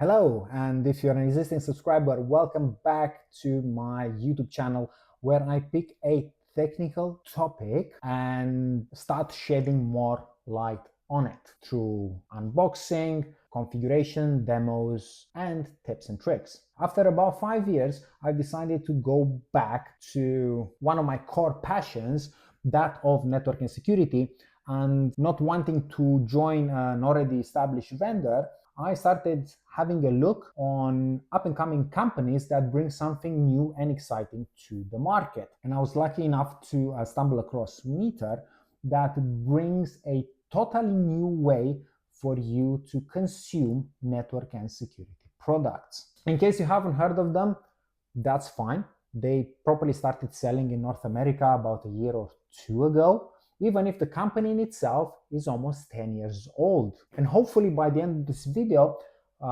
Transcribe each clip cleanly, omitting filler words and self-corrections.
Hello, and if you're an existing subscriber, welcome back to my YouTube channel where I pick a technical topic and start shedding more light on it through unboxing, configuration, demos, and tips and tricks. After about 5 years, I've decided to go back to one of my core passions, that of networking security, and not wanting to join an already established vendor. I started having a look on up-and-coming companies that bring something new and exciting to the market. And I was lucky enough to stumble across Meter that brings a totally new way for you to consume network and security products. In case you haven't heard of them, that's fine. They properly started selling in North America about a year or two ago, even if the company in itself is almost 10 years old. And hopefully by the end of this video,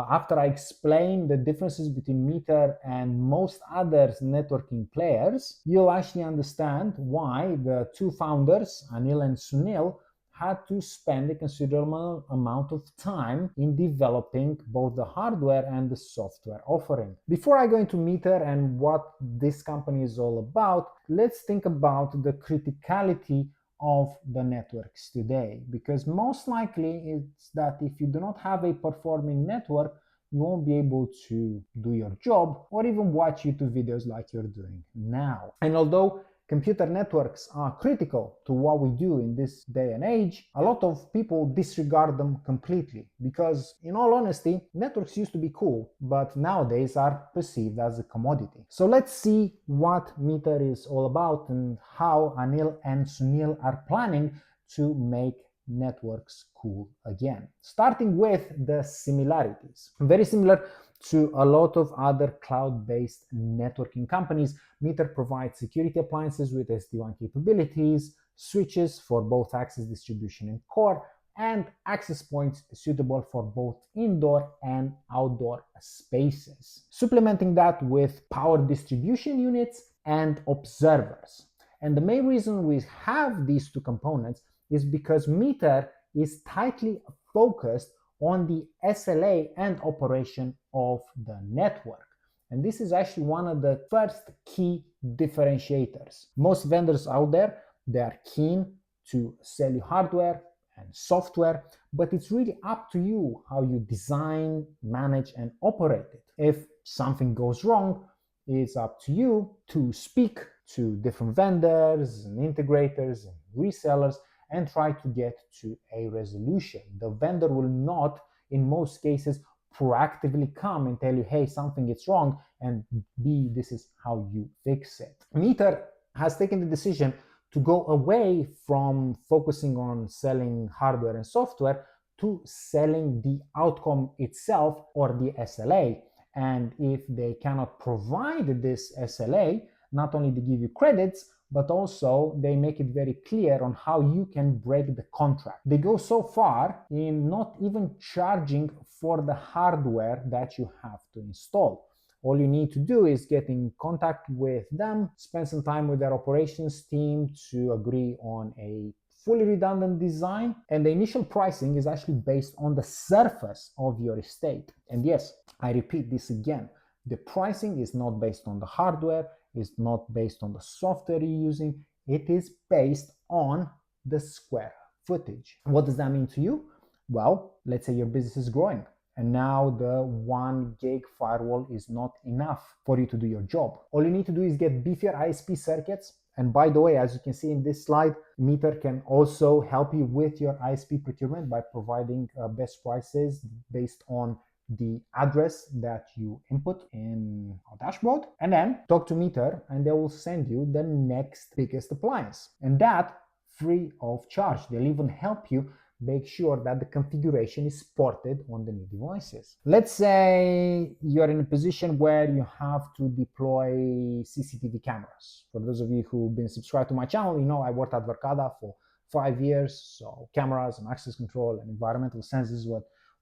after I explain the differences between Meter and most other networking players, you'll actually understand why the two founders, Anil and Sunil, had to spend a considerable amount of time in developing both the hardware and the software offering. Before I go into Meter and what this company is all about, let's think about the criticality of the networks today, because most likely it's that if you do not have a performing network, you won't be able to do your job or even watch YouTube videos like you're doing now. And although computer networks are critical to what we do in this day and age, a lot of people disregard them completely because, in all honesty, networks used to be cool, but nowadays are perceived as a commodity. So let's see what Meter is all about and how Anil and Sunil are planning to make networks cool again. Starting with the similarities. Very similar to a lot of other cloud-based networking companies, Meter provides security appliances with SD-WAN capabilities, switches for both access distribution and core, and access points suitable for both indoor and outdoor spaces. Supplementing that with power distribution units and observers. And the main reason we have these two components is because Meter is tightly focused on the SLA and operation of the network. And this is actually one of the first key differentiators. Most vendors out there, they are keen to sell you hardware and software, but it's really up to you how you design, manage, and operate it. If something goes wrong, it's up to you to speak to different vendors and integrators and resellers and try to get to a resolution. The vendor will not, in most cases, proactively come and tell you, hey, something is wrong, and B, this is how you fix it. Meter has taken the decision to go away from focusing on selling hardware and software to selling the outcome itself, or the SLA. And if they cannot provide this SLA, not only they give you credits, but also they make it very clear on how you can break the contract. They go so far in not even charging for the hardware that you have to install. All you need to do is get in contact with them, spend some time with their operations team to agree on a fully redundant design, and the initial pricing is actually based on the surface of your estate. And yes, I repeat this again, the pricing is not based on the hardware, is not based on the software you're using, it is based on the square footage. What does that mean to you? Well, let's say your business is growing and now the 1 gig firewall is not enough for you to do your job. All you need to do is get beefier ISP circuits. And by the way, as you can see in this slide, Meter can also help you with your ISP procurement by providing best prices based on the address that you input in our dashboard, and then talk to Meter and they will send you the next biggest appliance, and that free of charge. They'll even help you make sure that the configuration is ported on the new devices. Let's say you're in a position where you have to deploy CCTV cameras. For those of you who've been subscribed to my channel, you know I worked at Verkada for 5 years, so cameras and access control and environmental sensors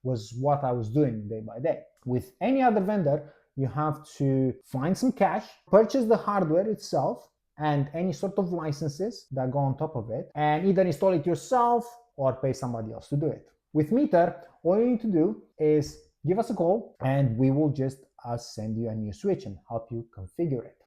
was what I was doing day by day. With any other vendor, you have to find some cash, purchase the hardware itself and any sort of licenses that go on top of it, and either install it yourself or pay somebody else to do it. With Meter, all you need to do is give us a call and we will just send you a new switch and help you configure it.